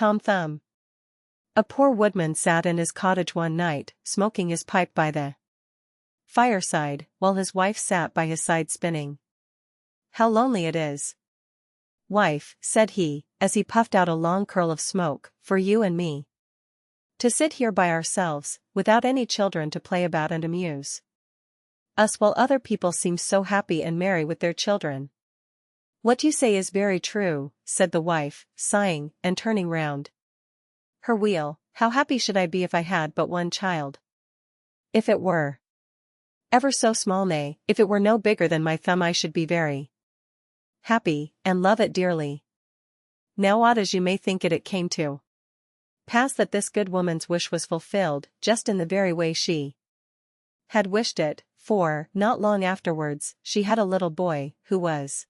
Tom Thumb. A poor woodman sat in his cottage one night, smoking his pipe by the fireside, while his wife sat by his side spinning. "How lonely it is, wife," said he, as he puffed out a long curl of smoke, "for you and me to sit here by ourselves, without any children to play about and amuse us while other people seem so happy and merry with their children." "What you say is very true," said the wife, sighing, and turning round her wheel. "How happy should I be if I had but one child? If it were ever so small, nay, if it were no bigger than my thumb, I should be very happy, and love it dearly." Now odd as you may think it, it came to pass that this good woman's wish was fulfilled, just in the very way she had wished it, for, not long afterwards, she had a little boy, who was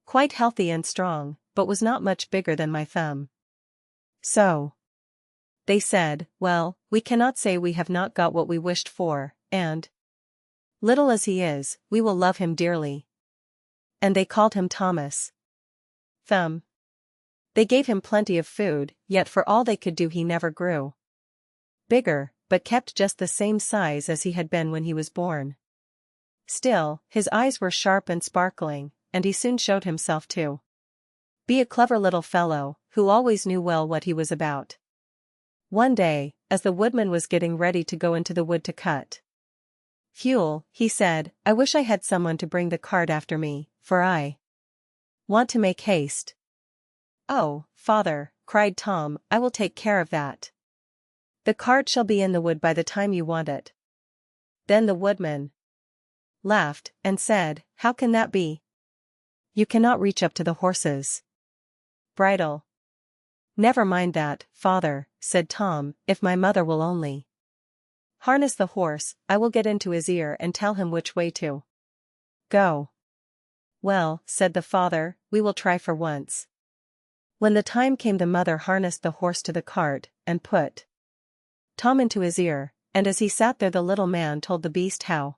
quite healthy and strong, but was not much bigger than my thumb. So they said, "Well, we cannot say we have not got what we wished for, and, little as he is, we will love him dearly." And they called him Thomas Thumb. They gave him plenty of food, yet for all they could do he never grew bigger, but kept just the same size as he had been when he was born. Still, his eyes were sharp and sparkling, and he soon showed himself to be a clever little fellow, who always knew well what he was about. One day, as the woodman was getting ready to go into the wood to cut fuel, he said, "I wish I had someone to bring the cart after me, for I want to make haste." "Oh, father," cried Tom, "I will take care of that. The cart shall be in the wood by the time you want it." Then the woodman laughed, and said, "How can that be? You cannot reach up to the horse's bridle." "Never mind that, father," said Tom, "if my mother will only harness the horse, I will get into his ear and tell him which way to go." "Well," said the father, "we will try for once." When the time came, the mother harnessed the horse to the cart, and put Tom into his ear, and as he sat there the little man told the beast how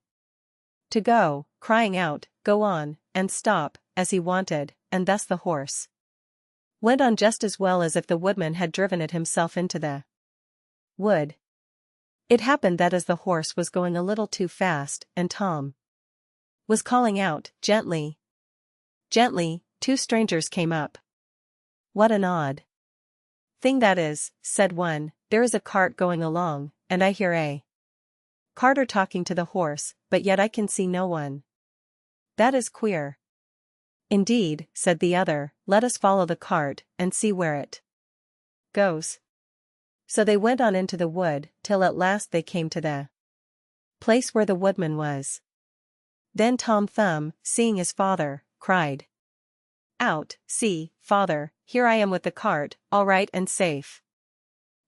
to go, crying out, "Go on," and stop, as he wanted, and thus the horse went on just as well as if the woodman had driven it himself into the wood. It happened that as the horse was going a little too fast, and Tom was calling out, "Gently, gently," two strangers came up. "What an odd thing that is," said one, "there is a cart going along, and I hear a carter talking to the horse, but yet I can see no one. That is queer." "Indeed," said the other, "let us follow the cart, and see where it goes." So they went on into the wood, till at last they came to the place where the woodman was. Then Tom Thumb, seeing his father, cried out, "See, father, here I am with the cart, all right and safe.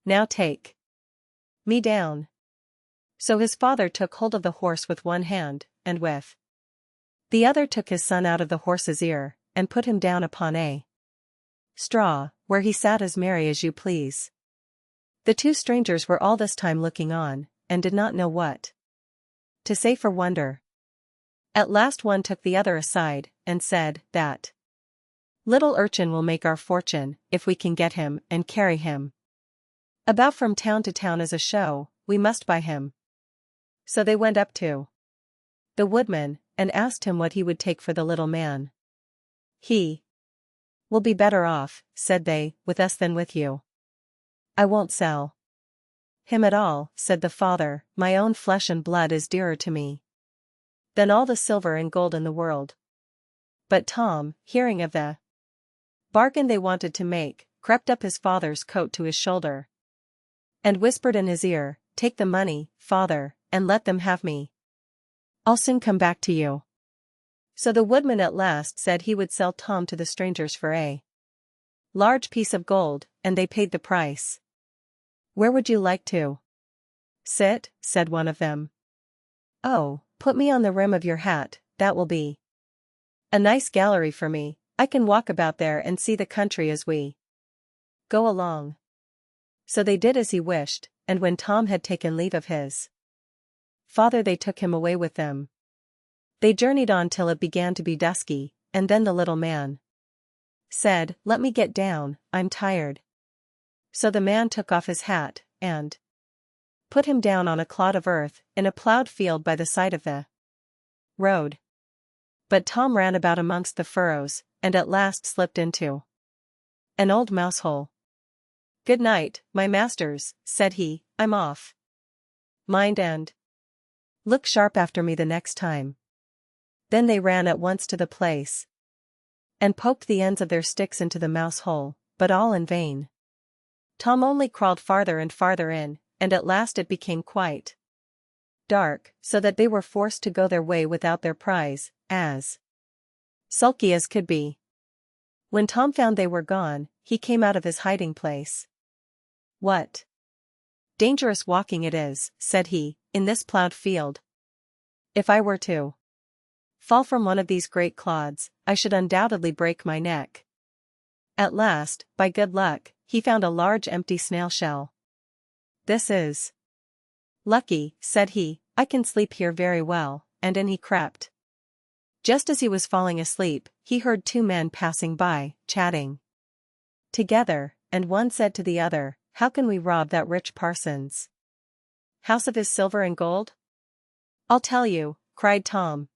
Now take me down." So his father took hold of the horse with one hand, and with the other took his son out of the horse's ear, and put him down upon a straw, where he sat as merry as you please. The two strangers were all this time looking on, and did not know what to say for wonder. At last one took the other aside, and said, "That little urchin will make our fortune, if we can get him, and carry him about from town to town as a show. We must buy him." So they went up to the woodman, and asked him what he would take for the little man. "He will be better off," said they, "with us than with you." "I won't sell him at all," said the father, "my own flesh and blood is dearer to me than all the silver and gold in the world." But Tom, hearing of the bargain they wanted to make, crept up his father's coat to his shoulder, and whispered in his ear, "Take the money, father, and let them have me. I'll soon come back to you." So the woodman at last said he would sell Tom to the strangers for a large piece of gold, and they paid the price. "Where would you like to sit?" said one of them. "Oh, put me on the rim of your hat, that will be a nice gallery for me. I can walk about there and see the country as we go along." So they did as he wished, and when Tom had taken leave of his father they took him away with them. They journeyed on till it began to be dusky, and then the little man said, "Let me get down, I'm tired." So the man took off his hat, and put him down on a clod of earth, in a plowed field by the side of the road. But Tom ran about amongst the furrows, and at last slipped into an old mouse hole. "Good night, my masters," said he, "I'm off. Mind and look sharp after me the next time." Then they ran at once to the place, and poked the ends of their sticks into the mouse hole, but all in vain. Tom only crawled farther and farther in, and at last it became quite dark, so that they were forced to go their way without their prize, as sulky as could be. When Tom found they were gone, he came out of his hiding place. "What dangerous walking it is," said he, "in this plowed field. If I were to fall from one of these great clods, I should undoubtedly break my neck." At last, by good luck, he found a large empty snail shell. "This is lucky," said he, "I can sleep here very well," and in he crept. Just as he was falling asleep, he heard two men passing by, chatting together, and one said to the other, "How can we rob that rich parson's house of his silver and gold?" "I'll tell you," cried Tom.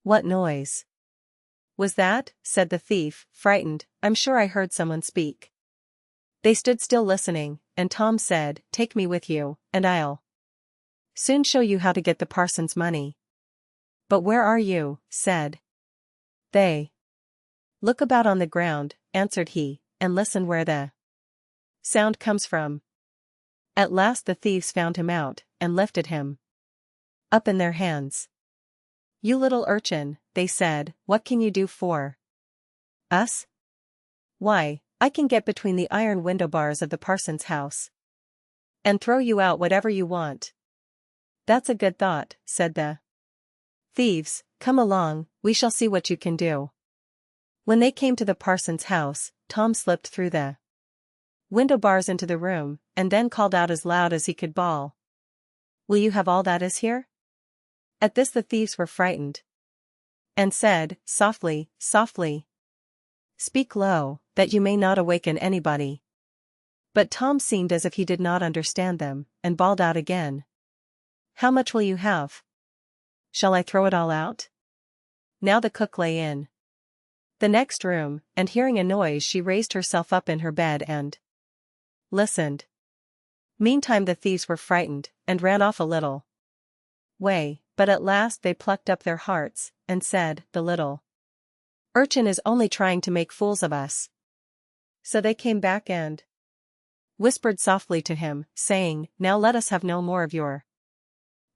"What noise was that?" said the thief, frightened. "I'm sure I heard someone speak." They stood still listening, and Tom said, "Take me with you, and I'll soon show you how to get the parson's money." "But where are you?" said they. "Look about on the ground," answered he, "and listen where the sound comes from." At last the thieves found him out, and lifted him up in their hands. "You little urchin," they said, "what can you do for us?" "Why, I can get between the iron window bars of the parson's house and throw you out whatever you want." "That's a good thought," said the thieves. "Come along, we shall see what you can do." When they came to the parson's house, Tom slipped through the window bars into the room, and then called out as loud as he could bawl, "Will you have all that is here?" At this the thieves were frightened, and said, "Softly, softly. Speak low, that you may not awaken anybody." But Tom seemed as if he did not understand them, and bawled out again, "How much will you have? Shall I throw it all out?" Now the cook lay in the next room, and hearing a noise she raised herself up in her bed and listened. Meantime the thieves were frightened, and ran off a little way, but at last they plucked up their hearts, and said, "The little urchin is only trying to make fools of us." So they came back and whispered softly to him, saying, "Now let us have no more of your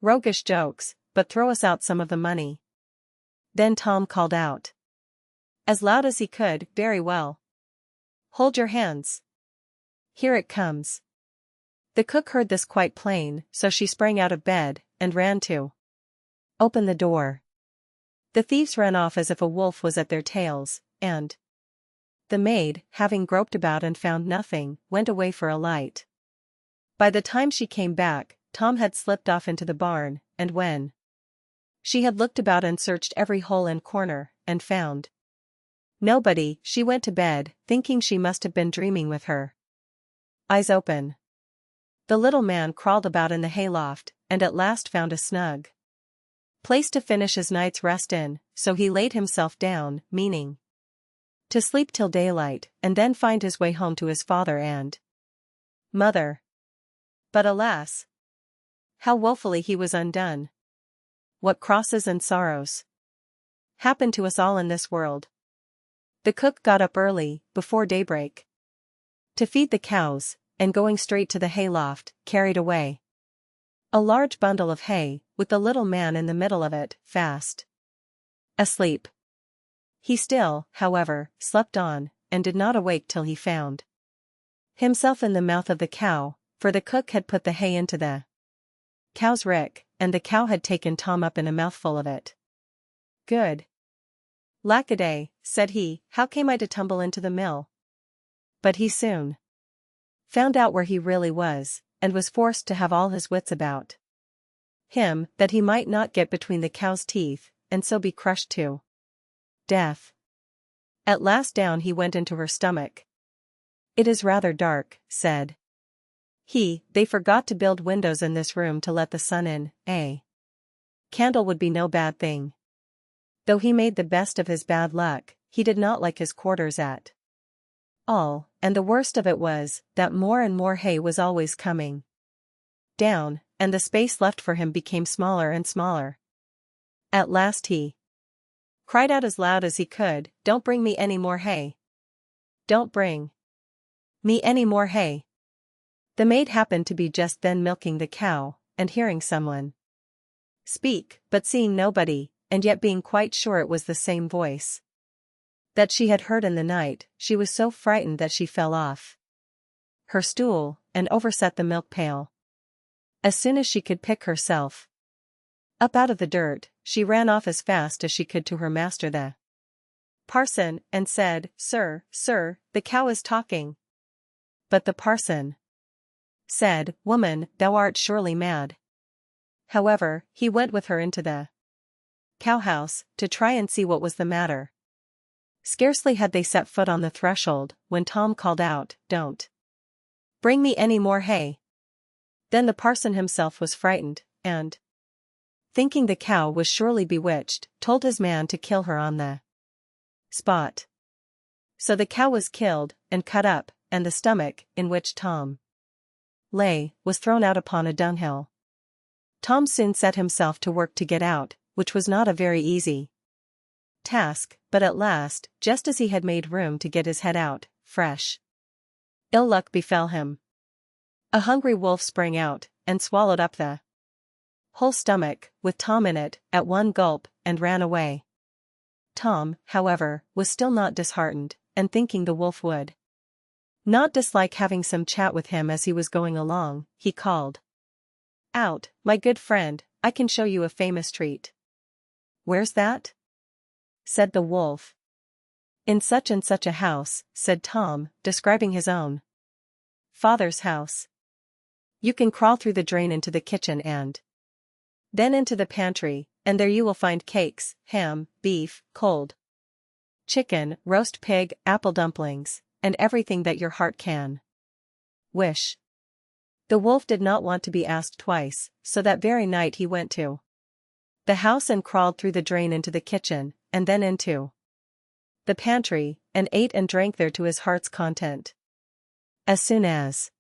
roguish jokes, but throw us out some of the money." Then Tom called out as loud as he could, "Very well. Hold your hands. Here it comes." The cook heard this quite plain, so she sprang out of bed, and ran to open the door. The thieves ran off as if a wolf was at their tails, and the maid, having groped about and found nothing, went away for a light. By the time she came back, Tom had slipped off into the barn, and when she had looked about and searched every hole and corner, and found nobody, she went to bed, thinking she must have been dreaming with her eyes open. The little man crawled about in the hayloft, and at last found a snug place to finish his night's rest in, so he laid himself down, meaning to sleep till daylight, and then find his way home to his father and mother. But alas, how woefully he was undone! What crosses and sorrows happen to us all in this world! The cook got up early, before daybreak, to feed the cows, and going straight to the hayloft, carried away a large bundle of hay, with the little man in the middle of it, fast asleep. He still, however, slept on, and did not awake till he found himself in the mouth of the cow, for the cook had put the hay into the cow's rick, and the cow had taken Tom up in a mouthful of it. "Good lackaday," said he, "how came I to tumble into the mill?" But he soon found out where he really was, and was forced to have all his wits about him, that he might not get between the cow's teeth, and so be crushed to death. At last down he went into her stomach, It is rather dark, said he. They forgot to build windows in this room to let the sun in, eh? Candle would be no bad thing. Though he made the best of his bad luck, he did not like his quarters at all, and the worst of it was that more and more hay was always coming down, and the space left for him became smaller and smaller. At last he cried out as loud as he could, "Don't bring me any more hay! Don't bring me any more hay!" The maid happened to be just then milking the cow, and hearing someone speak, but seeing nobody, and yet being quite sure it was the same voice that she had heard in the night, she was so frightened that she fell off her stool, and overset the milk pail. As soon as she could pick herself up out of the dirt, she ran off as fast as she could to her master the parson, and said, "Sir, sir, the cow is talking." But the parson said, "Woman, thou art surely mad." However, he went with her into the cowhouse, to try and see what was the matter. Scarcely had they set foot on the threshold, when Tom called out, "Don't bring me any more hay." Then the parson himself was frightened, and, thinking the cow was surely bewitched, told his man to kill her on the spot. So the cow was killed, and cut up, and the stomach, in which Tom lay, was thrown out upon a dunghill. Tom soon set himself to work to get out, which was not a very easy task, but at last, just as he had made room to get his head out, fresh ill luck befell him. A hungry wolf sprang out, and swallowed up the whole stomach, with Tom in it, at one gulp, and ran away. Tom, however, was still not disheartened, and thinking the wolf would not dislike having some chat with him as he was going along, he called out, "My good friend, I can show you a famous treat." "Where's that?" said the wolf. "In such and such a house," said Tom, describing his own father's house. "You can crawl through the drain into the kitchen and then into the pantry, and there you will find cakes, ham, beef, cold chicken, roast pig, apple dumplings, and everything that your heart can wish." The wolf did not want to be asked twice, so that very night he went to the house and crawled through the drain into the kitchen, and then into the pantry, and ate and drank there to his heart's content. As soon as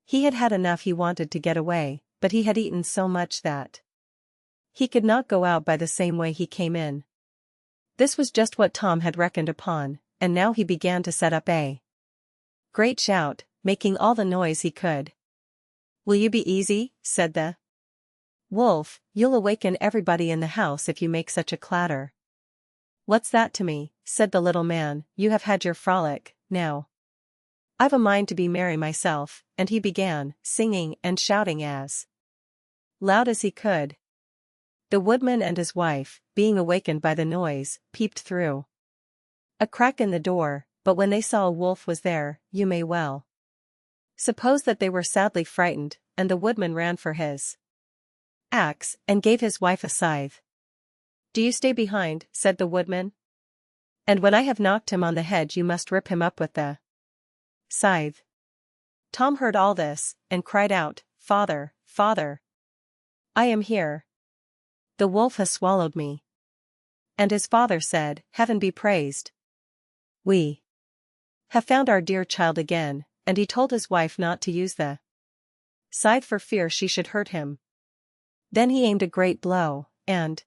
he had had enough, he wanted to get away, but he had eaten so much that he could not go out by the same way he came in. This was just what Tom had reckoned upon, and now he began to set up a great shout, making all the noise he could. "Will you be easy?" said the wolf. "You'll awaken everybody in the house if you make such a clatter." "What's that to me?" said the little man. "You have had your frolic, now I've a mind to be merry myself," and he began singing and shouting as loud as he could. The woodman and his wife, being awakened by the noise, peeped through a crack in the door, but when they saw a wolf was there, you may well suppose that they were sadly frightened, and the woodman ran for his axe, and gave his wife a scythe. "Do you stay behind," said the woodman, "and when I have knocked him on the head you must rip him up with the scythe." Tom heard all this, and cried out, "Father, father! I am here. The wolf has swallowed me." And his father said, "Heaven be praised. We have found our dear child again," and he told his wife not to use the scythe for fear she should hurt him. Then he aimed a great blow, and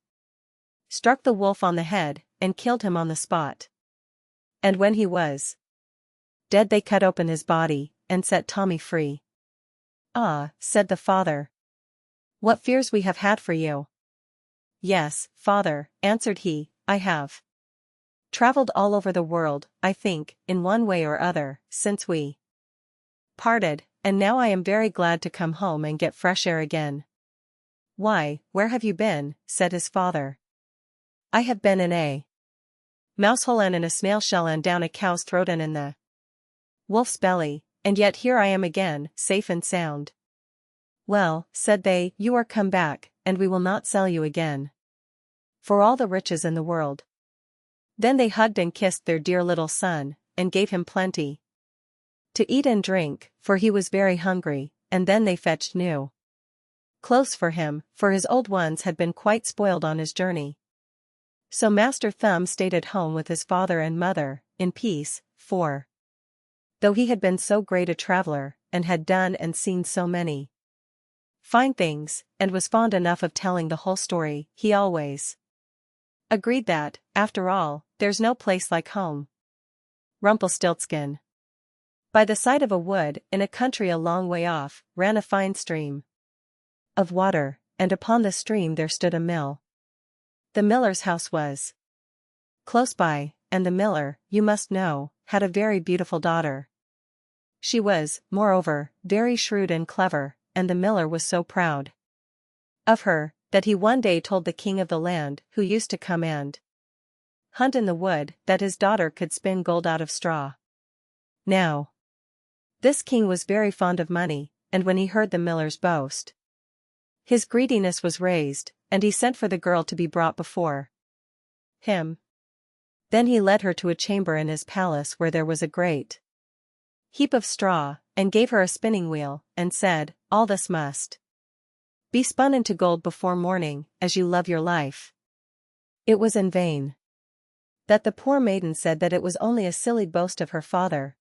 struck the wolf on the head, and killed him on the spot. And when he was dead they cut open his body, and set Tommy free. "Ah," said the father, "what fears we have had for you." "Yes, father," answered he, "I have traveled all over the world, I think, in one way or other, since we parted, and now I am very glad to come home and get fresh air again." "Why, where have you been?" said his father. "I have been in a mouse hole and in a snail shell and down a cow's throat and in the wolf's belly, and yet here I am again, safe and sound." "Well," said they, "you are come back, and we will not sell you again for all the riches in the world." Then they hugged and kissed their dear little son, and gave him plenty to eat and drink, for he was very hungry, and then they fetched new clothes for him, for his old ones had been quite spoiled on his journey. So Master Thumb stayed at home with his father and mother, in peace, for though he had been so great a traveler, and had done and seen so many fine things, and was fond enough of telling the whole story, he always agreed that, after all, there's no place like home. Rumpelstiltskin. By the side of a wood, in a country a long way off, ran a fine stream of water, and upon the stream there stood a mill. The miller's house was close by, and the miller, you must know, had a very beautiful daughter. She was, moreover, very shrewd and clever, and the miller was so proud of her, that he one day told the king of the land, who used to come and hunt in the wood, that his daughter could spin gold out of straw. Now, this king was very fond of money, and when he heard the miller's boast, his greediness was raised, and he sent for the girl to be brought before him. Then he led her to a chamber in his palace where there was a great heap of straw, and gave her a spinning wheel, and said, all this must be spun into gold before morning, as you love your life. It was in vain that the poor maiden said that it was only a silly boast of her father,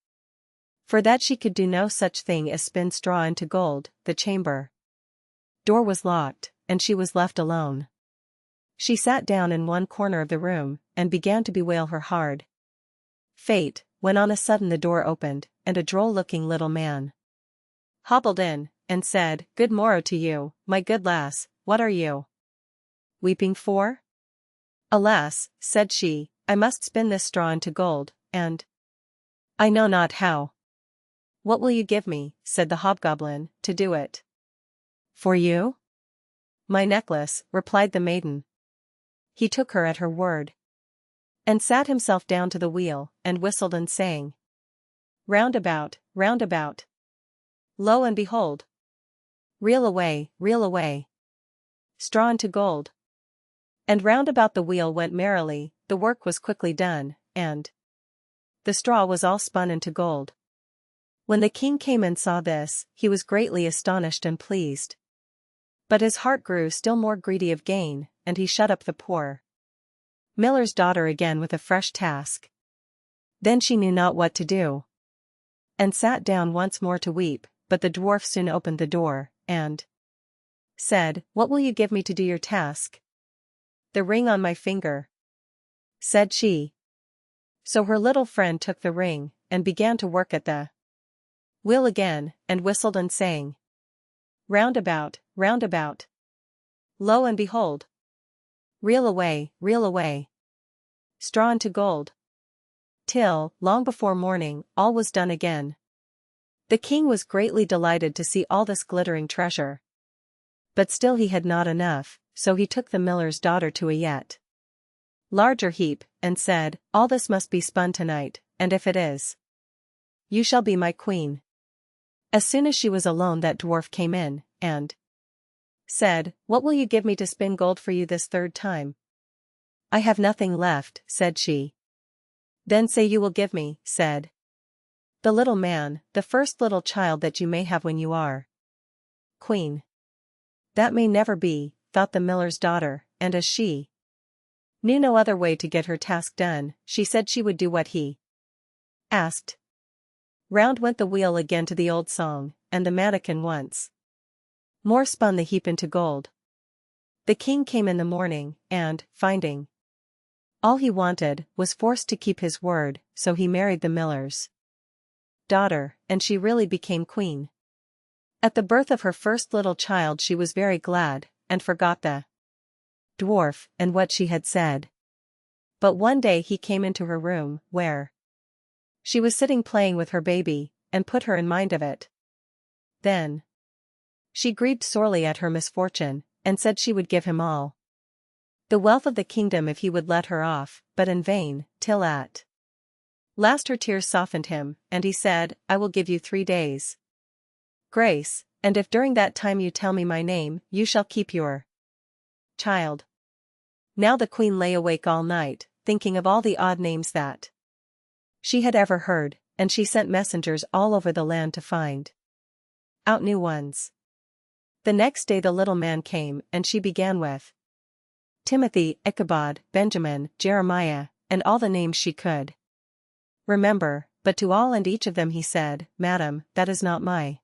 for that she could do no such thing as spin straw into gold. The chamber door was locked, and she was left alone. She sat down in one corner of the room, and began to bewail her hard fate, when on a sudden the door opened, and a droll-looking little man hobbled in, and said, good morrow to you, my good lass, what are you weeping for? Alas, said she, I must spin this straw into gold, and I know not how. What will you give me, said the hobgoblin, to do it for you? My necklace, replied the maiden. He took her at her word, and sat himself down to the wheel, and whistled and sang, round about, lo and behold, reel away, straw into gold. And round about the wheel went merrily. The work was quickly done, and the straw was all spun into gold. When the king came and saw this, he was greatly astonished and pleased. But his heart grew still more greedy of gain, and he shut up the poor miller's daughter again with a fresh task. Then she knew not what to do, and sat down once more to weep, but the dwarf soon opened the door, and said, what will you give me to do your task? The ring on my finger, said she. So her little friend took the ring, and began to work at the wheel again, and whistled and sang, round about, lo and behold, reel away, straw into gold. Till, long before morning, all was done again. The king was greatly delighted to see all this glittering treasure. But still he had not enough, so he took the miller's daughter to a yet larger heap, and said, all this must be spun tonight, and if it is, you shall be my queen. As soon as she was alone that dwarf came in, and said, what will you give me to spin gold for you this third time? I have nothing left, said she. Then say you will give me, said the little man, the first little child that you may have when you are queen. That may never be, thought the miller's daughter, and as she knew no other way to get her task done, she said she would do what he asked. Round went the wheel again to the old song, and the mannikin once more spun the heap into gold. The king came in the morning, and, finding all he wanted, was forced to keep his word, so he married the miller's daughter, and she really became queen. At the birth of her first little child she was very glad, and forgot the dwarf and what she had said. But one day he came into her room, where she was sitting playing with her baby, and put her in mind of it. Then she grieved sorely at her misfortune, and said she would give him all the wealth of the kingdom if he would let her off, but in vain, till at last her tears softened him, and he said, I will give you 3 days' grace, and if during that time you tell me my name, you shall keep your child. Now the queen lay awake all night, thinking of all the odd names that she had ever heard, and she sent messengers all over the land to find out new ones. The next day the little man came and she began with Timothy, Ichabod, Benjamin, Jeremiah, and all the names she could remember, but to all and each of them he said, "Madam, that is not my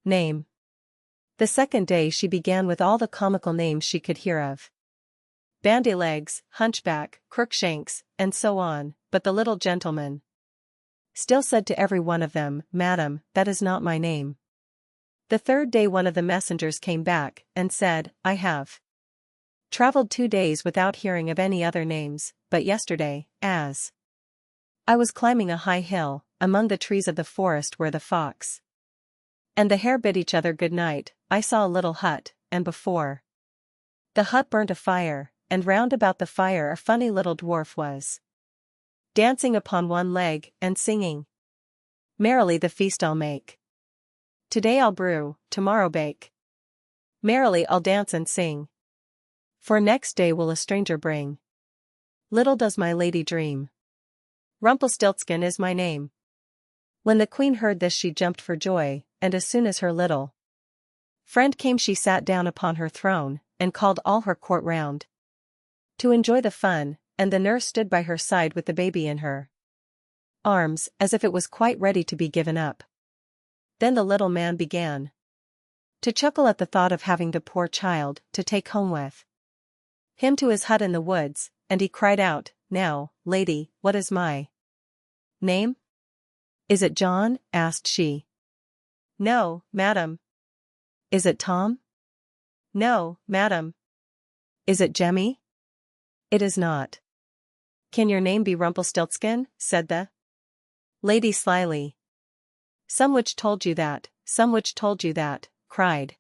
name." The second day she began with all the comical names she could hear of. Bandylegs, Hunchback, Crookshanks, and so on, but the little gentleman still said to every one of them, "Madam, that is not my name." The third day one of the messengers came back, and said, "I have traveled 2 days without hearing of any other names, but yesterday, as I was climbing a high hill, among the trees of the forest where the fox and the hare bid each other good night, I saw a little hut, and before the hut burnt a fire, and round about the fire a funny little dwarf was dancing upon one leg, and singing merrily, the feast I'll make. Today I'll brew, tomorrow bake. Merrily I'll dance and sing. For next day will a stranger bring. Little does my lady dream. Rumpelstiltskin is my name." When the queen heard this she jumped for joy, and as soon as her little friend came she sat down upon her throne, and called all her court round to enjoy the fun, and the nurse stood by her side with the baby in her arms, as if it was quite ready to be given up. Then the little man began to chuckle at the thought of having the poor child to take home with him to his hut in the woods, and he cried out, "Now, lady, what is my name?" "Is it John?" asked she. "No, madam." "Is it Tom?" "No, madam." "Is it Jemmy?" "It is not." "Can your name be Rumpelstiltskin?" said the lady slyly. "Some which told you that, some which told you that," cried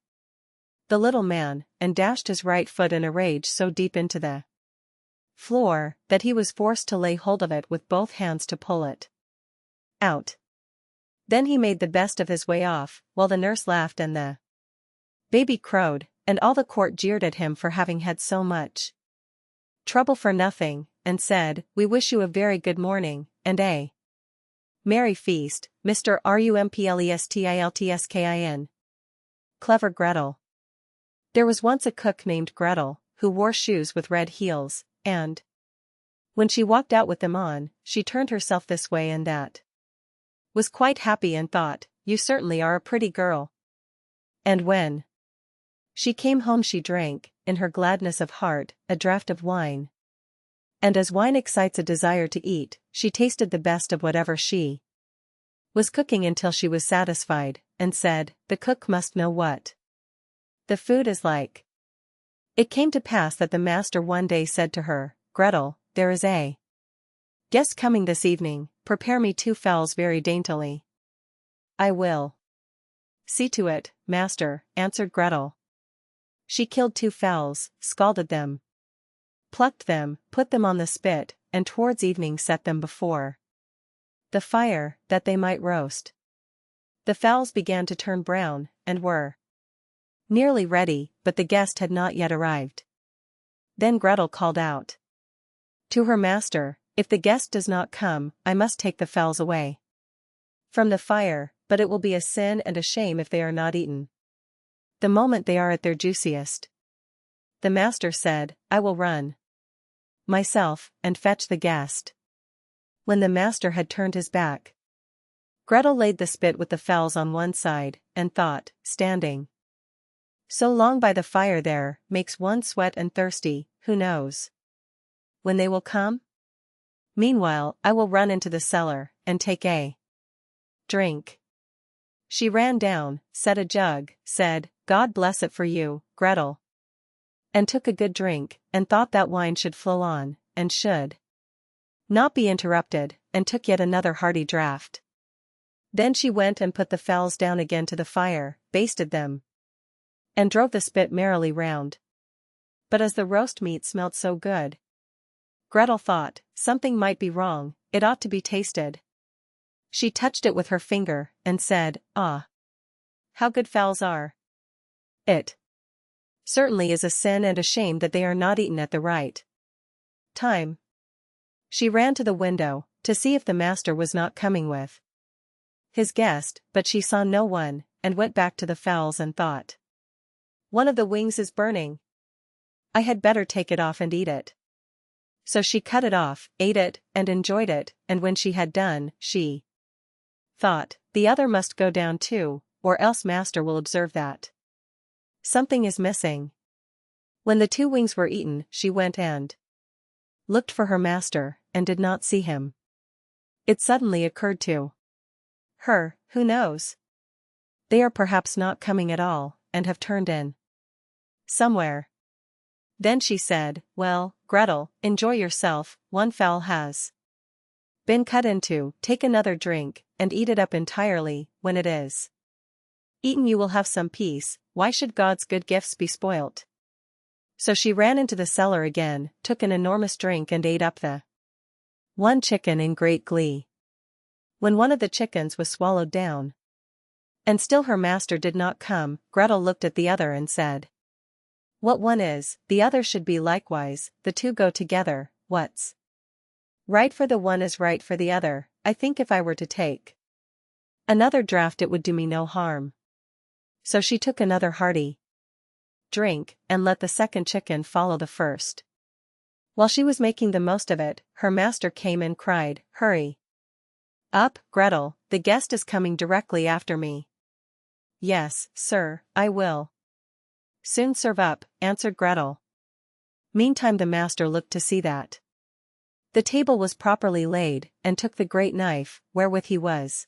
the little man, and dashed his right foot in a rage so deep into the floor, that he was forced to lay hold of it with both hands to pull it out. Then he made the best of his way off, while the nurse laughed and the baby crowed, and all the court jeered at him for having had so much trouble for nothing, and said, "We wish you a very good morning, and a merry feast, Mr. Rumpelstiltskin. Clever Gretel." There was once a cook named Gretel, who wore shoes with red heels, and when she walked out with them on, she turned herself this way and that, was quite happy and thought, "You certainly are a pretty girl." And when she came home she drank, in her gladness of heart, a draught of wine. And as wine excites a desire to eat, she tasted the best of whatever she was cooking until she was satisfied, and said, "The cook must know what the food is like." It came to pass that the master one day said to her, "Gretel, there is a guest coming this evening, prepare me 2 fowls very daintily." "I will see to it, master," answered Gretel. She killed 2 fowls, scalded them, plucked them, put them on the spit, and towards evening set them before the fire, that they might roast. The fowls began to turn brown, and were nearly ready, but the guest had not yet arrived. Then Gretel called out to her master, "If the guest does not come, I must take the fowls away from the fire, but it will be a sin and a shame if they are not eaten the moment they are at their juiciest." The master said, "I will run myself, and fetch the guest." When the master had turned his back, Gretel laid the spit with the fowls on one side, and thought, standing so long by the fire there, makes one sweat and thirsty, who knows when they will come? Meanwhile, I will run into the cellar, and take a drink. She ran down, set a jug, said, "God bless it for you, Gretel," and took a good drink, and thought that wine should flow on, and should not be interrupted, and took yet another hearty draught. Then she went and put the fowls down again to the fire, basted them, and drove the spit merrily round. But as the roast meat smelt so good, Gretel thought, something might be wrong, it ought to be tasted. She touched it with her finger, and said, "Ah, how good fowls are! It certainly is a sin and a shame that they are not eaten at the right time." She ran to the window, to see if the master was not coming with his guest, but she saw no one, and went back to the fowls and thought, "One of the wings is burning. I had better take it off and eat it." So she cut it off, ate it, and enjoyed it, and when she had done, she thought, "The other must go down too, or else master will observe that something is missing." When the 2 wings were eaten, she went and looked for her master, and did not see him. It suddenly occurred to her, who knows? They are perhaps not coming at all, and have turned in somewhere. Then she said, "Well, Gretel, enjoy yourself, one fowl has been cut into, take another drink, and eat it up entirely. When it is eaten you will have some peace, why should God's good gifts be spoilt?" So she ran into the cellar again, took an enormous drink and ate up the 1 chicken in great glee. When one of the chickens was swallowed down, and still her master did not come, Gretel looked at the other and said, "What one is, the other should be likewise, the 2 go together, what's right for the one is right for the other. I think if I were to take another draught it would do me no harm." So she took another hearty drink, and let the second chicken follow the first. While she was making the most of it, her master came and cried, "Hurry up, Gretel, the guest is coming directly after me." "Yes, sir, I will soon serve up," answered Gretel. Meantime the master looked to see that the table was properly laid, and took the great knife, wherewith he was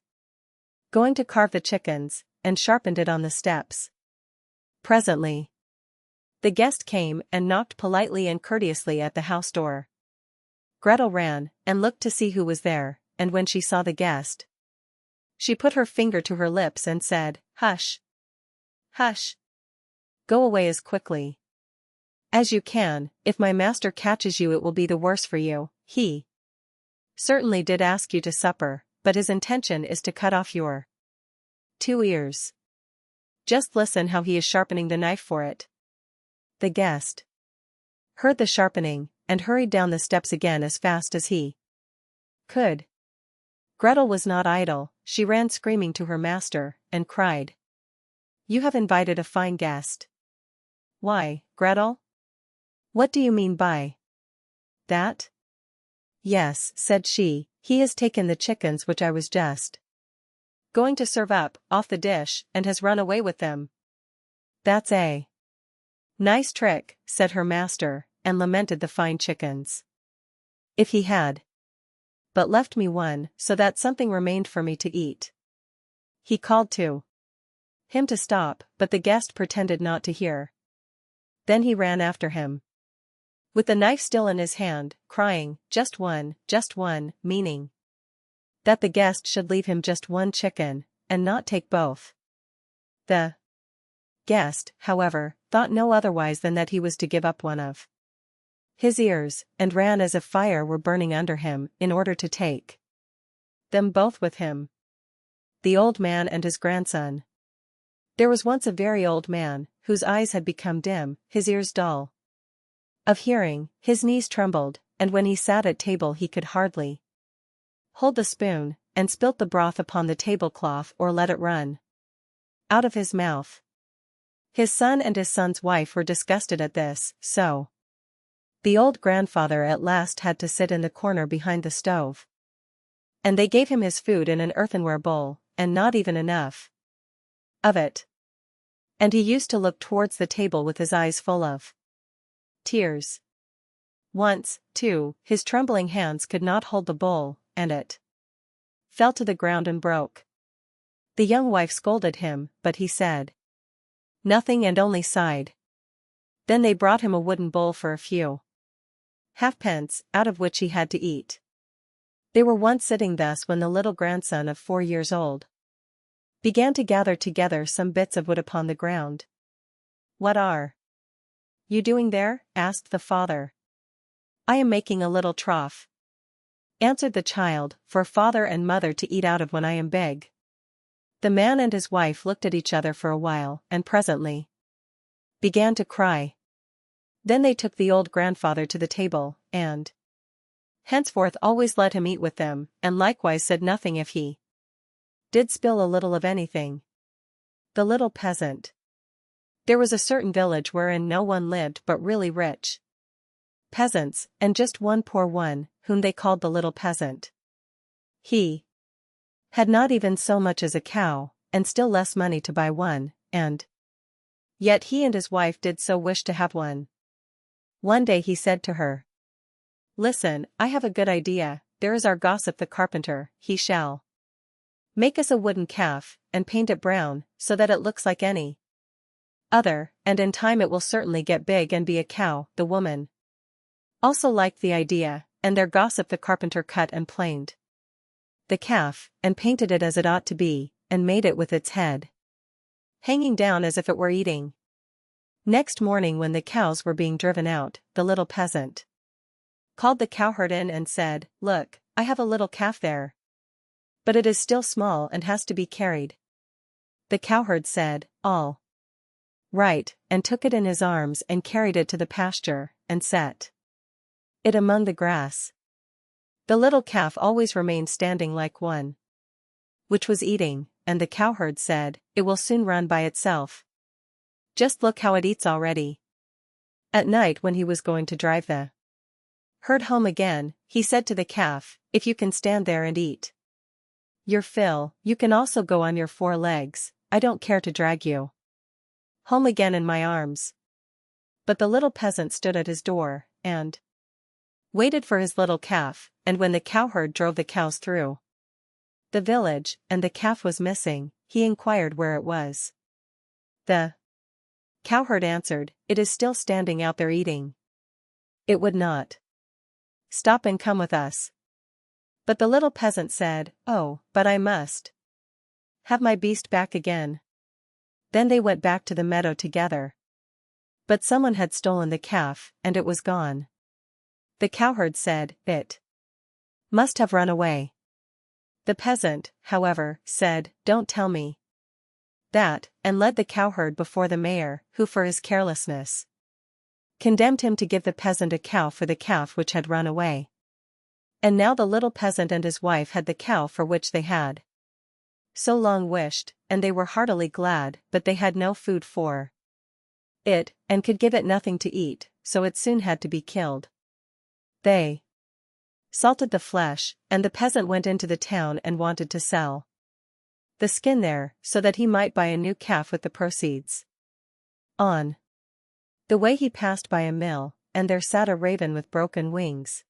going to carve the chickens, and sharpened it on the steps. Presently the guest came and knocked politely and courteously at the house door. Gretel ran, and looked to see who was there, and when she saw the guest, she put her finger to her lips and said, "Hush! Hush! Go away as quickly as you can, if my master catches you it will be the worse for you. He certainly did ask you to supper, but his intention is to cut off your 2 ears. Just listen how he is sharpening the knife for it." The guest heard the sharpening, and hurried down the steps again as fast as he could. Gretel was not idle, she ran screaming to her master, and cried, "You have invited a fine guest." "Why, Gretel? What do you mean by that?" "Yes," said she, "he has taken the chickens which I was just going to serve up, off the dish, and has run away with them." "That's a nice trick," said her master, and lamented the fine chickens. "If he had but left me one, so that something remained for me to eat." He called to him to stop, but the guest pretended not to hear. Then he ran after him, with the knife still in his hand, crying, just one, meaning that the guest should leave him just 1 chicken, and not take both. The guest, however, thought no otherwise than that he was to give up one of his ears, and ran as if fire were burning under him, in order to take them both with him. The old man and his grandson. There was once a very old man, whose eyes had become dim, his ears dull of hearing, his knees trembled, and when he sat at table he could hardly hold the spoon, and spilt the broth upon the tablecloth or let it run out of his mouth. His son and his son's wife were disgusted at this, so the old grandfather at last had to sit in the corner behind the stove. And they gave him his food in an earthenware bowl, and not even enough of it. And he used to look towards the table with his eyes full of tears. Once, too, his trembling hands could not hold the bowl, and it fell to the ground and broke. The young wife scolded him, but he said nothing and only sighed. Then they brought him a wooden bowl for a few halfpence, out of which he had to eat. They were once sitting thus when the little grandson of 4 years old began to gather together some bits of wood upon the ground. "What are you doing there?" asked the father. "I am making a little trough," answered the child, "for father and mother to eat out of when I am big." The man and his wife looked at each other for a while, and presently began to cry. Then they took the old grandfather to the table, and henceforth always let him eat with them, and likewise said nothing if he did spill a little of anything. The little peasant. There was a certain village wherein no one lived but really rich peasants, and just one poor one, whom they called the little peasant. He had not even so much as a cow, and still less money to buy one, and yet he and his wife did so wish to have one. One day he said to her, "Listen, I have a good idea. There is our gossip the carpenter, he shall make us a wooden calf, and paint it brown, so that it looks like any other, and in time it will certainly get big and be a cow." The woman also liked the idea, and their gossip the carpenter cut and planed the calf, and painted it as it ought to be, and made it with its head hanging down as if it were eating. Next morning when the cows were being driven out, the little peasant called the cowherd in and said, "Look, I have a little calf there. But it is still small and has to be carried." The cowherd said, "All right," and took it in his arms and carried it to the pasture, and set it among the grass. The little calf always remained standing like one which was eating, and the cowherd said, "It will soon run by itself. Just look how it eats already." At night when he was going to drive the herd home again, he said to the calf, "If you can stand there and eat your fill, you can also go on your 4 legs, I don't care to drag you home again in my arms." But the little peasant stood at his door, and waited for his little calf, and when the cowherd drove the cows through the village, and the calf was missing, he inquired where it was. The cowherd answered, "It is still standing out there eating. It would not stop and come with us." But the little peasant said, "Oh, but I must have my beast back again." Then they went back to the meadow together. But someone had stolen the calf, and it was gone. The cowherd said, "It must have run away." The peasant, however, said, "Don't tell me that," and led the cowherd before the mayor, who for his carelessness condemned him to give the peasant a cow for the calf which had run away. And now the little peasant and his wife had the cow for which they had so long wished, and they were heartily glad, but they had no food for it, and could give it nothing to eat, so it soon had to be killed. They salted the flesh, and the peasant went into the town and wanted to sell the skin there, so that he might buy a new calf with the proceeds. On the way he passed by a mill, and there sat a raven with broken wings.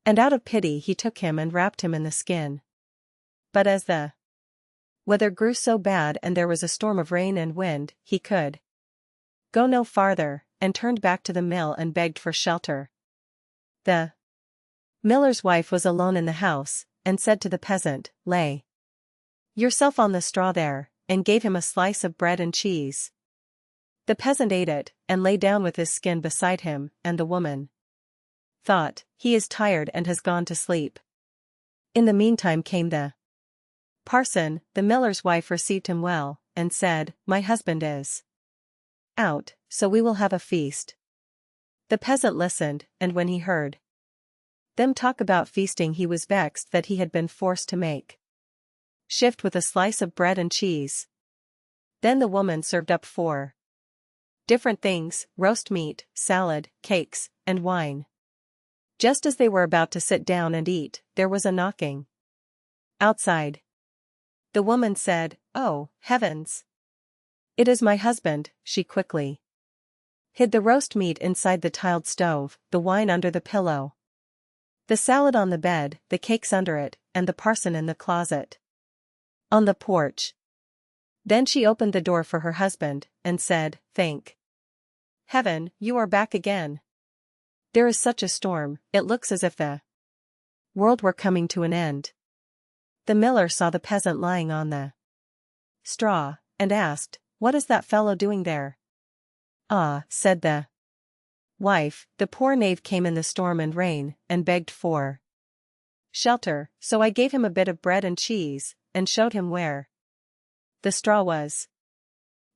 And out of pity he took him and wrapped him in the skin. But as the weather grew so bad and there was a storm of rain and wind, he could go no farther, and turned back to the mill and begged for shelter. The miller's wife was alone in the house, and said to the peasant, "Lay yourself on the straw there," and gave him a slice of bread and cheese. The peasant ate it, and lay down with his skin beside him, and the woman thought, "He is tired and has gone to sleep." In the meantime came the parson. The miller's wife received him well, and said, "My husband is out, so we will have a feast." The peasant listened, and when he heard them talk about feasting he was vexed that he had been forced to make shift with a slice of bread and cheese. Then the woman served up 4 different things, roast meat, salad, cakes, and wine. Just as they were about to sit down and eat, there was a knocking outside. The woman said, "Oh, heavens! It is my husband." She quickly hid the roast meat inside the tiled stove, the wine under the pillow, the salad on the bed, the cakes under it, and the parson in the closet on the porch. Then she opened the door for her husband, and said, "Thank heaven, you are back again. There is such a storm, it looks as if the world were coming to an end." The miller saw the peasant lying on the straw, and asked, "What is that fellow doing there?" "Ah," said the wife, "the poor knave came in the storm and rain, and begged for shelter, so I gave him a bit of bread and cheese, and showed him where the straw was."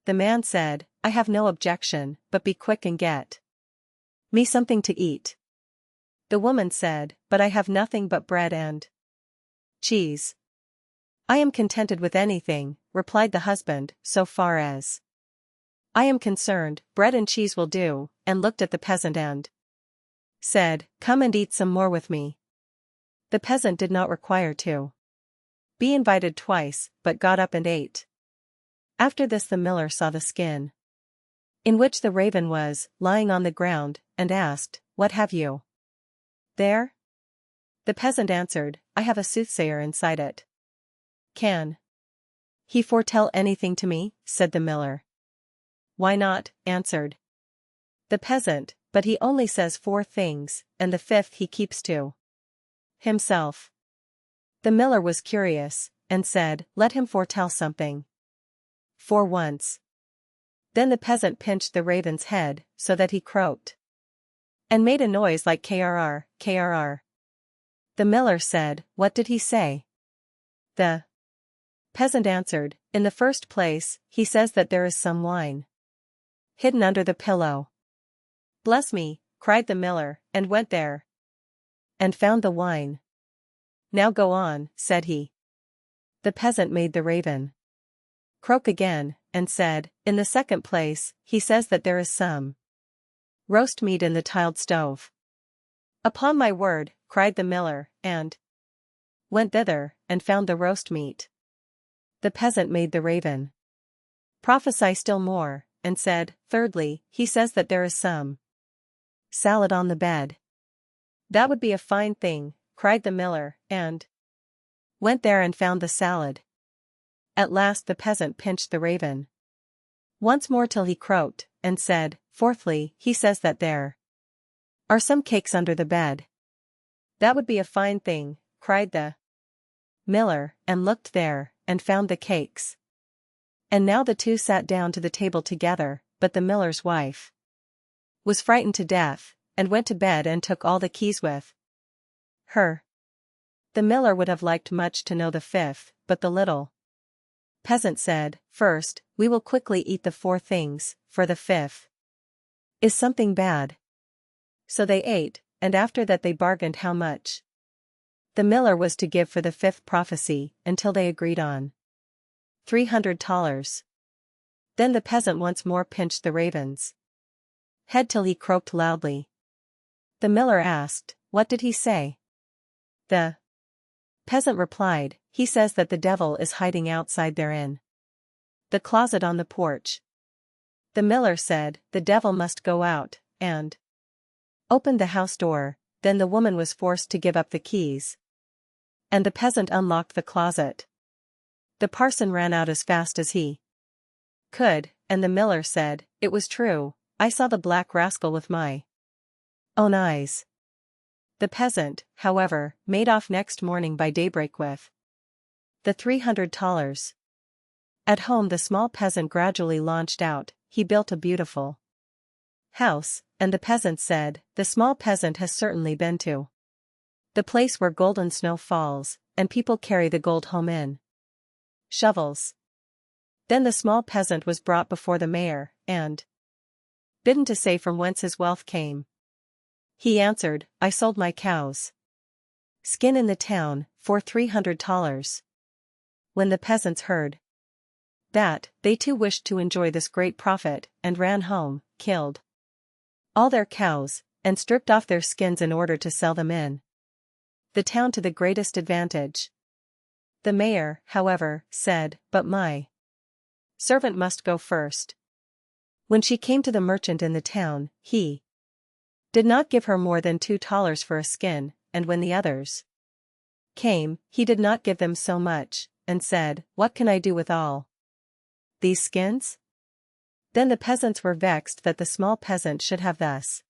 The man said, "I have no objection, but be quick and get me something to eat." The woman said, "But I have nothing but bread and cheese." "I am contented with anything," replied the husband, "so far as I am concerned, bread and cheese will do," and looked at the peasant and said, "Come and eat some more with me." The peasant did not require to be invited twice, but got up and ate. After this the miller saw the skin in which the raven was, lying on the ground, and asked, "What have you there?" The peasant answered, "I have a soothsayer inside it." "Can he foretell anything to me?" said the miller. "Why not?" answered the peasant, "but he only says 4 things, and the 5th he keeps to himself." The miller was curious, and said, "Let him foretell something for once." Then the peasant pinched the raven's head, so that he croaked and made a noise like krr, krr. The miller said, "What did he say?" The peasant answered, "In the first place, he says that there is some wine hidden under the pillow." "Bless me," cried the miller, and went there and found the wine. "Now go on," said he. The peasant made the raven croak again, and said, "In the second place, he says that there is some roast meat in the tiled stove." "Upon my word," cried the miller, and went thither, and found the roast meat. The peasant made the raven prophesy still more, and said, "Thirdly, he says that there is some salad on the bed." "That would be a fine thing," cried the miller, and went there and found the salad. At last the peasant pinched the raven once more till he croaked, and said, "Fourthly, he says that there are some cakes under the bed." "That would be a fine thing," cried the miller, and looked there, and found the cakes. And now the two sat down to the table together, but the miller's wife was frightened to death, and went to bed and took all the keys with her. The miller would have liked much to know the 5th, but the little peasant said, "First, we will quickly eat the 4 things, for the 5th is something bad." So they ate, and after that they bargained how much the miller was to give for the 5th prophecy, until they agreed on $300. Then the peasant once more pinched the raven's head till he croaked loudly. The miller asked, "What did he say?" The peasant replied, "He says that the devil is hiding outside therein the closet on the porch." The miller said, "The devil must go out," and opened the house door. Then the woman was forced to give up the keys, and the peasant unlocked the closet. The parson ran out as fast as he could, and the miller said, "It was true, I saw the black rascal with my own eyes." The peasant, however, made off next morning by daybreak with the $300. At home the small peasant gradually launched out. He built a beautiful house, and the peasant said, "The small peasant has certainly been to the place where golden snow falls, and people carry the gold home in shovels." Then the small peasant was brought before the mayor, and bidden to say from whence his wealth came. He answered, "I sold my cow's skin in the town, for $300. When the peasants heard that, they too wished to enjoy this great profit, and ran home, killed all their cows, and stripped off their skins in order to sell them in the town to the greatest advantage. The mayor, however, said, "But my servant must go first." When she came to the merchant in the town, he did not give her more than $2 for a skin, and when the others came, he did not give them so much, and said, "What can I do with all these skins?" Then the peasants were vexed that the small peasant should have thus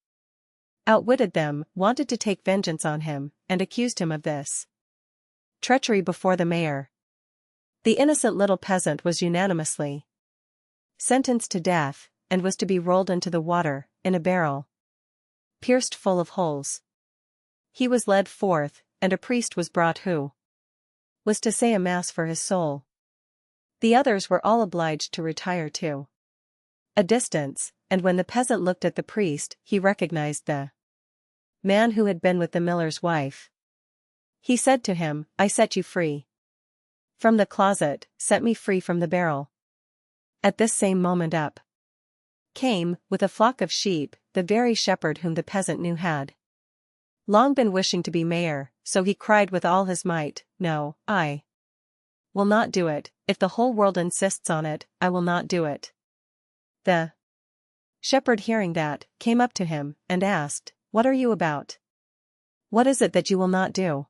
outwitted them, wanted to take vengeance on him, and accused him of this treachery before the mayor. The innocent little peasant was unanimously sentenced to death, and was to be rolled into the water, in a barrel pierced full of holes. He was led forth, and a priest was brought who was to say a mass for his soul. The others were all obliged to retire to a distance, and when the peasant looked at the priest, he recognized the man who had been with the miller's wife. He said to him, I set you free from the closet, set me free from the barrel. At this same moment up came, with a flock of sheep, the very shepherd whom the peasant knew had long been wishing to be mayor, so he cried with all his might, No, I will not do it, if the whole world insists on it, I will not do it. The shepherd, hearing that, came up to him, and asked, What are you about? What is it that you will not do?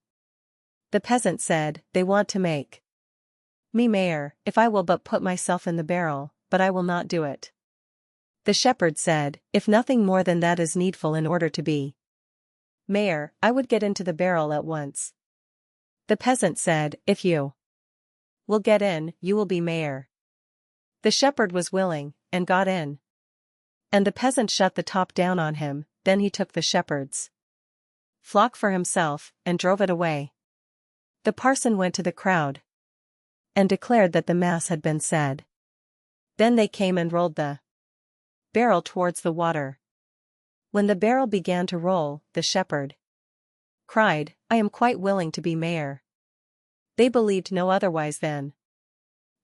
The peasant said, They want to make me mayor, if I will but put myself in the barrel, but I will not do it. The shepherd said, If nothing more than that is needful in order to be mayor, I would get into the barrel at once. The peasant said, If you will get in, you will be mayor. The shepherd was willing, and got in. And the peasant shut the top down on him, then he took the shepherd's flock for himself, and drove it away. The parson went to the crowd and declared that the mass had been said. Then they came and rolled the barrel towards the water. When the barrel began to roll, the shepherd cried, I am quite willing to be mayor. They believed no otherwise than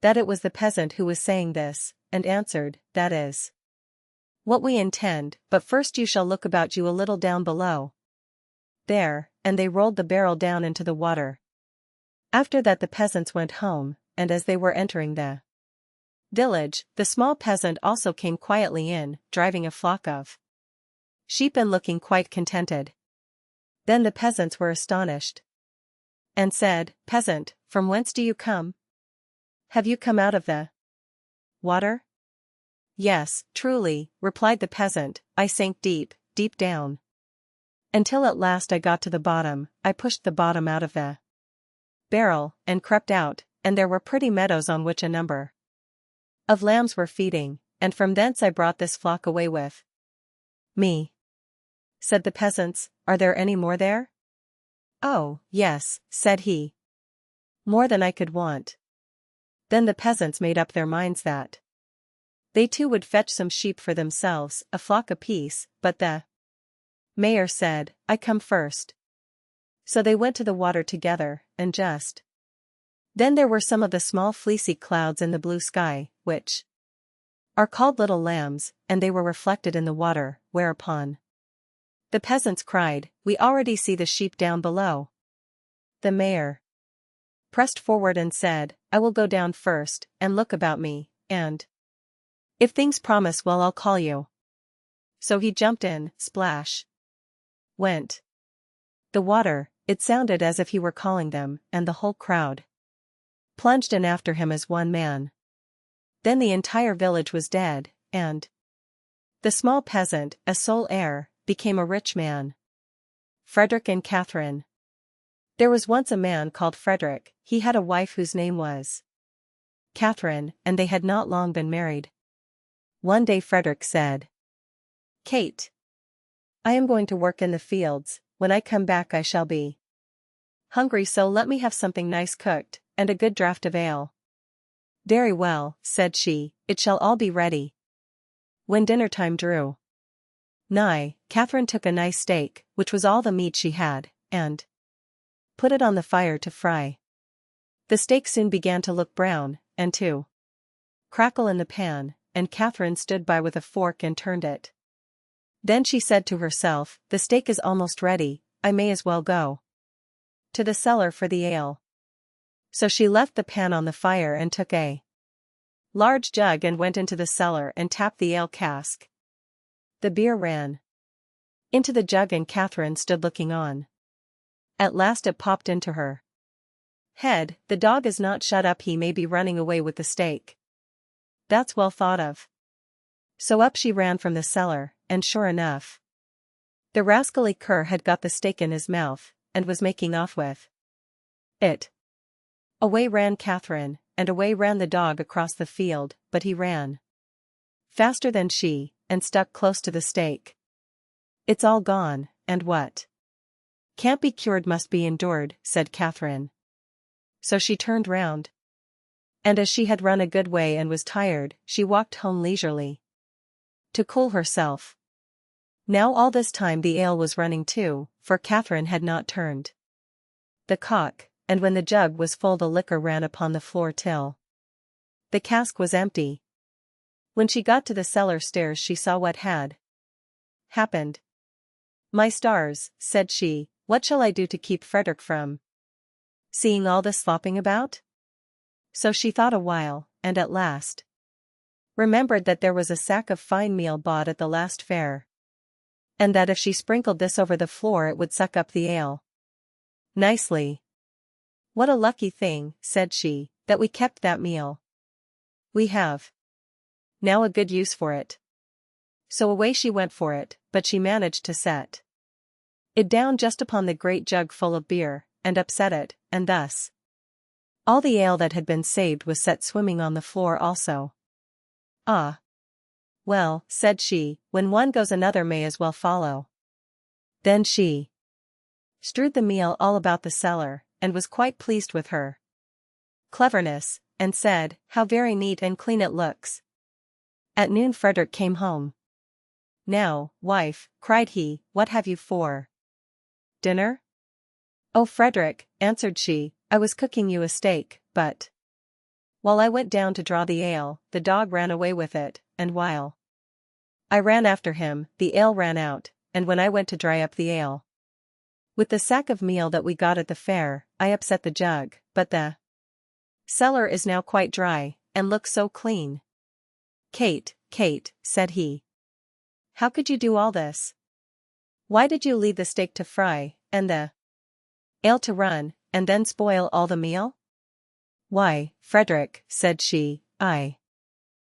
that it was the peasant who was saying this, and answered, That is what we intend, but first you shall look about you a little down below there, and they rolled the barrel down into the water. After that the peasants went home, and as they were entering the village, the small peasant also came quietly in, driving a flock of sheep and looking quite contented. Then the peasants were astonished, and said, Peasant, from whence do you come? Have you come out of the water? Yes, truly, replied the peasant, I sank deep, deep down, until at last I got to the bottom. I pushed the bottom out of the barrel, and crept out, and there were pretty meadows on which a number of lambs were feeding, and from thence I brought this flock away with me. Said the peasants, Are there any more there? Oh, yes, said he. More than I could want. Then the peasants made up their minds that they too would fetch some sheep for themselves, a flock apiece, but the mayor said, I come first. So they went to the water together, and just then there were some of the small fleecy clouds in the blue sky, which are called little lambs, and they were reflected in the water, whereupon the peasants cried, We already see the sheep down below. The mayor pressed forward and said, I will go down first, and look about me, and if things promise well I'll call you. So he jumped in, splash went the water, it sounded as if he were calling them, and the whole crowd plunged in after him as one man. Then the entire village was dead, and the small peasant, a sole heir, became a rich man. Frederick and Catherine. There was once a man called Frederick. He had a wife whose name was Catherine, and they had not long been married. One day Frederick said, Kate, I am going to work in the fields. When I come back I shall be hungry, so let me have something nice cooked, and a good draught of ale. Very well, said she, it shall all be ready. When dinner time drew nigh, Catherine took a nice steak, which was all the meat she had, and put it on the fire to fry. The steak soon began to look brown, and to crackle in the pan, and Catherine stood by with a fork and turned it. Then she said to herself, The steak is almost ready, I may as well go to the cellar for the ale. So she left the pan on the fire and took a large jug and went into the cellar and tapped the ale cask. The beer ran into the jug and Catherine stood looking on. At last it popped into her head, The dog is not shut up, he may be running away with the steak. That's well thought of. So up she ran from the cellar, and sure enough, the rascally cur had got the steak in his mouth, and was making off with it. Away ran Catherine, and away ran the dog across the field, but he ran faster than she, and stuck close to the steak. It's all gone, and what can't be cured must be endured, said Catherine. So she turned round, and as she had run a good way and was tired, she walked home leisurely to cool herself. Now all this time the ale was running too, for Catherine had not turned the cock, and when the jug was full the liquor ran upon the floor till the cask was empty. When she got to the cellar stairs she saw what had happened. "My stars," said she, "what shall I do to keep Frederick from seeing all this slopping about?" So she thought a while, and at last remembered that there was a sack of fine meal bought at the last fair, and that if she sprinkled this over the floor it would suck up the ale nicely. "What a lucky thing," said she, "that we kept that meal. We have now a good use for it." So away she went for it, but she managed to set it down just upon the great jug full of beer, and upset it, and thus all the ale that had been saved was set swimming on the floor also. "Ah! Well," said she, "when one goes another may as well follow." Then she strewed the meal all about the cellar, and was quite pleased with her cleverness, and said, "How very neat and clean it looks." At noon Frederick came home. "Now, wife," cried he, "what have you for dinner?" "Oh, Frederick," answered she, "I was cooking you a steak, but while I went down to draw the ale, the dog ran away with it, and while I ran after him, the ale ran out, and when I went to dry up the ale with the sack of meal that we got at the fair, I upset the jug, but the cellar is now quite dry, and looks so clean." "Kate, Kate," said he, "how could you do all this? Why did you leave the steak to fry, and the ale to run, and then spoil all the meal?" "Why, Frederick," said she, "I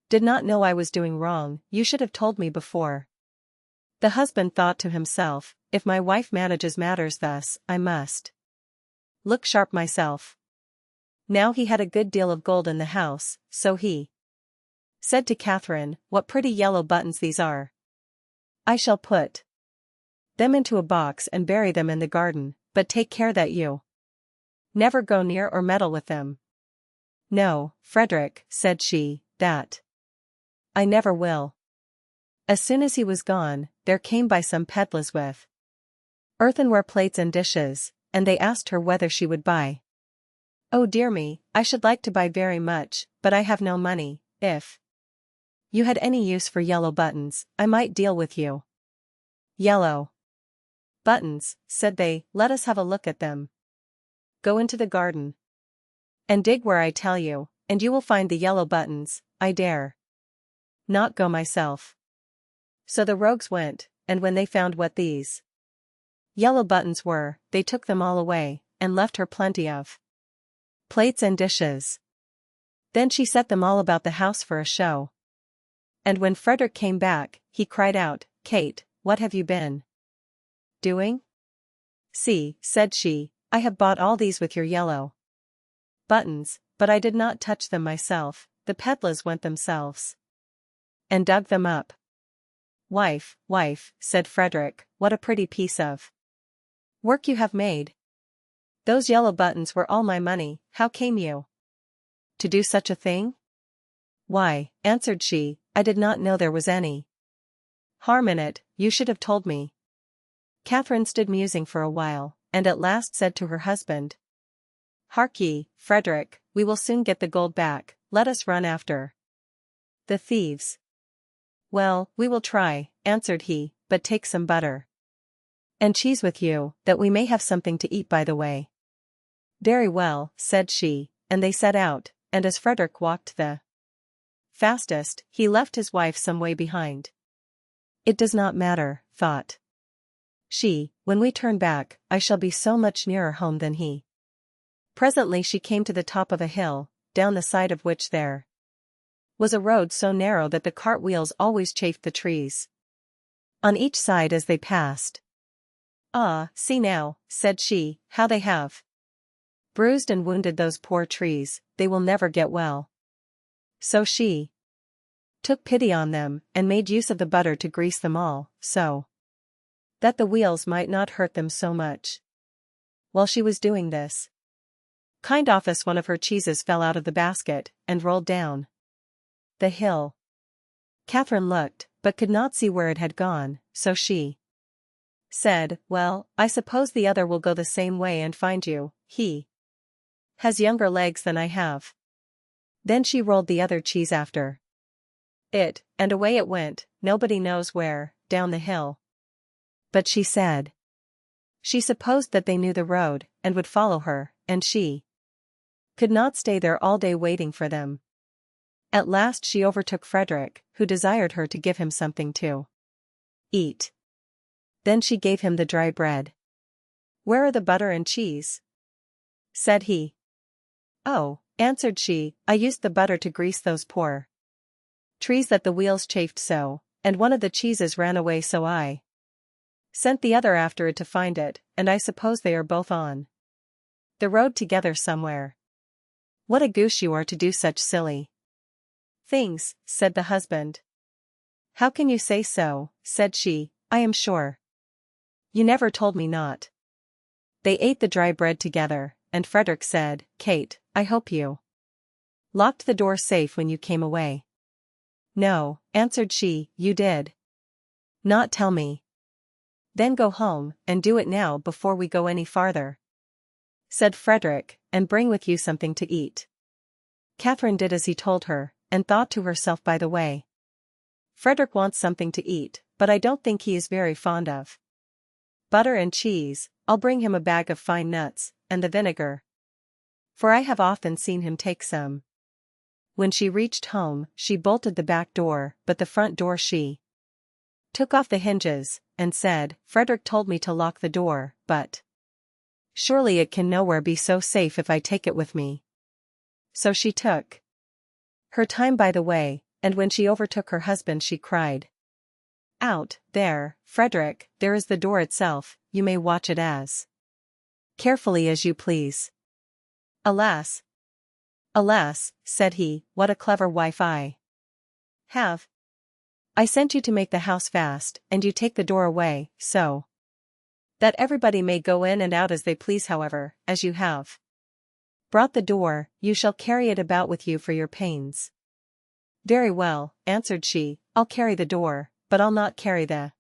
did not know I was doing wrong, you should have told me before." The husband thought to himself, "If my wife manages matters thus, I must look sharp myself." Now he had a good deal of gold in the house, so he said to Catherine, "What pretty yellow buttons these are! I shall put them into a box and bury them in the garden, but take care that you never go near or meddle with them." "No, Frederick," said she, "that I never will." As soon as he was gone, there came by some pedlars with earthenware plates and dishes, and they asked her whether she would buy. "Oh dear me, I should like to buy very much, but I have no money. If you had any use for yellow buttons, I might deal with you." "Yellow buttons," said they, "let us have a look at them. Go into the garden and dig where I tell you, and you will find the yellow buttons. I dare not go myself." So the rogues went, and when they found what these yellow buttons were, they took them all away, and left her plenty of plates and dishes. Then she set them all about the house for a show. And when Frederick came back, he cried out, "Kate, what have you been doing?" "See," said she, "I have bought all these with your yellow buttons, but I did not touch them myself, the pedlars went themselves and dug them up." "Wife, wife," said Frederick, "what a pretty piece of work you have made. Those yellow buttons were all my money, how came you to do such a thing?" "Why," answered she, "I did not know there was any harm in it, you should have told me." Catherine stood musing for a while, and at last said to her husband, "Hark ye, Frederick, we will soon get the gold back, let us run after the thieves." "Well, we will try," answered he, "but take some butter and cheese with you, that we may have something to eat by the way." "Very well," said she, and they set out, and as Frederick walked the fastest, he left his wife some way behind. "It does not matter," thought she, "when we turn back, I shall be so much nearer home than he." Presently she came to the top of a hill, down the side of which there was a road so narrow that the cart wheels always chafed the trees on each side as they passed. "Ah, see now," said she, "how they have bruised and wounded those poor trees, they will never get well." So she took pity on them, and made use of the butter to grease them all, so that the wheels might not hurt them so much. While she was doing this kind office, one of her cheeses fell out of the basket, and rolled down the hill. Catherine looked, but could not see where it had gone, so she said, "Well, I suppose the other will go the same way and find you. He has younger legs than I have." Then she rolled the other cheese after it, and away it went, nobody knows where, down the hill. But she said she supposed that they knew the road, and would follow her, and she could not stay there all day waiting for them. At last she overtook Frederick, who desired her to give him something to eat. Then she gave him the dry bread. "Where are the butter and cheese?" said he. "Oh," answered she, "I used the butter to grease those poor trees that the wheels chafed so, and one of the cheeses ran away, so I sent the other after it to find it, and I suppose they are both on the road together somewhere." "What a goose you are to do such silly things," said the husband. "How can you say so?" said she. "I am sure you never told me not." They ate the dry bread together, and Frederick said, "Kate, I hope you locked the door safe when you came away." "No," answered she, "you did not tell me." "Then go home, and do it now before we go any farther," said Frederick, "and bring with you something to eat." Catherine did as he told her, and thought to herself by the way, "Frederick wants something to eat, but I don't think he is very fond of butter and cheese. I'll bring him a bag of fine nuts, and the vinegar, for I have often seen him take some." When she reached home, she bolted the back door, but the front door she took off the hinges, and said, "Frederick told me to lock the door, but surely it can nowhere be so safe if I take it with me." So she took her time by the way, and when she overtook her husband she cried out, "There, Frederick, there is the door itself, you may watch it as carefully as you please." "Alas, alas," said he, "what a clever wife I have. I sent you to make the house fast, and you take the door away, so that everybody may go in and out as they please. However, as you have brought the door, you shall carry it about with you for your pains." "Very well," answered she, "I'll carry the door, but I'll not carry the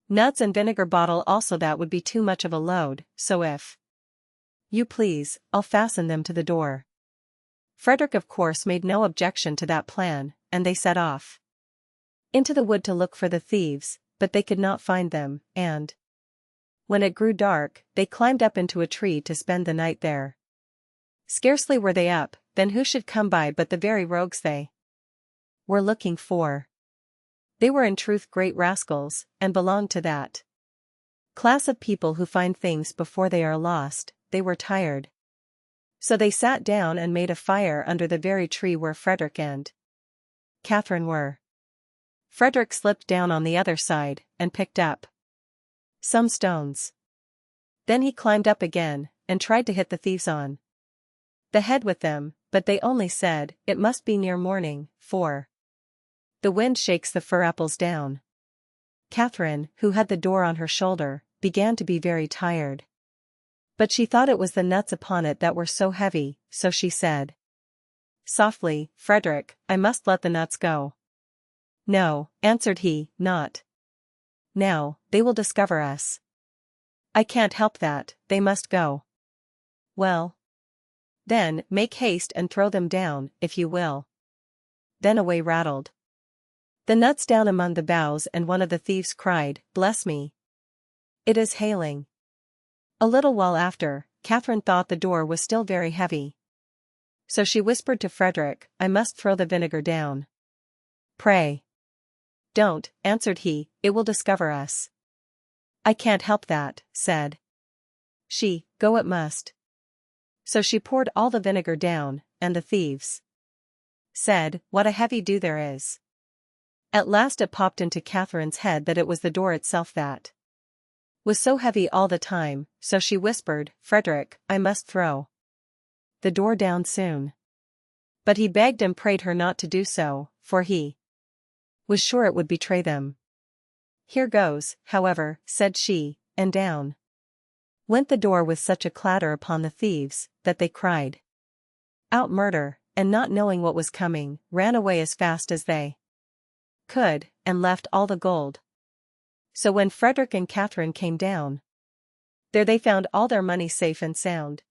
nuts and vinegar bottle also. That would be too much of a load, so if you please, I'll fasten them to the door." Frederick of course made no objection to that plan, and they set off into the wood to look for the thieves, but they could not find them, and when it grew dark, they climbed up into a tree to spend the night there. Scarcely were they up, then who should come by but the very rogues they were looking for. They were in truth great rascals, and belonged to that class of people who find things before they are lost. They were tired, so they sat down and made a fire under the very tree where Frederick and Catherine were. Frederick slipped down on the other side, and picked up some stones. Then he climbed up again, and tried to hit the thieves on the head with them, but they only said, "It must be near morning, for the wind shakes the fir apples down." Catherine, who had the door on her shoulder, began to be very tired. But she thought it was the nuts upon it that were so heavy, so she said softly, "Frederick, I must let the nuts go." "No," answered he, "not now, they will discover us." "I can't help that, they must go." "Well, then, make haste and throw them down, if you will." Then away rattled the nuts down among the boughs, and one of the thieves cried, "Bless me, it is hailing." A little while after, Catherine thought the door was still very heavy. So she whispered to Frederick, "I must throw the vinegar down." "Pray don't," answered he, "it will discover us." "I can't help that," said she, "go it must." So she poured all the vinegar down, and the thieves said, "What a heavy dew there is." At last it popped into Catherine's head that it was the door itself that was so heavy all the time, so she whispered, "Frederick, I must throw the door down soon." But he begged and prayed her not to do so, for he was sure it would betray them. "Here goes, however," said she, and down went the door with such a clatter upon the thieves, that they cried out murder, and not knowing what was coming, ran away as fast as they could, and left all the gold. So when Frederick and Catherine came down, there they found all their money safe and sound.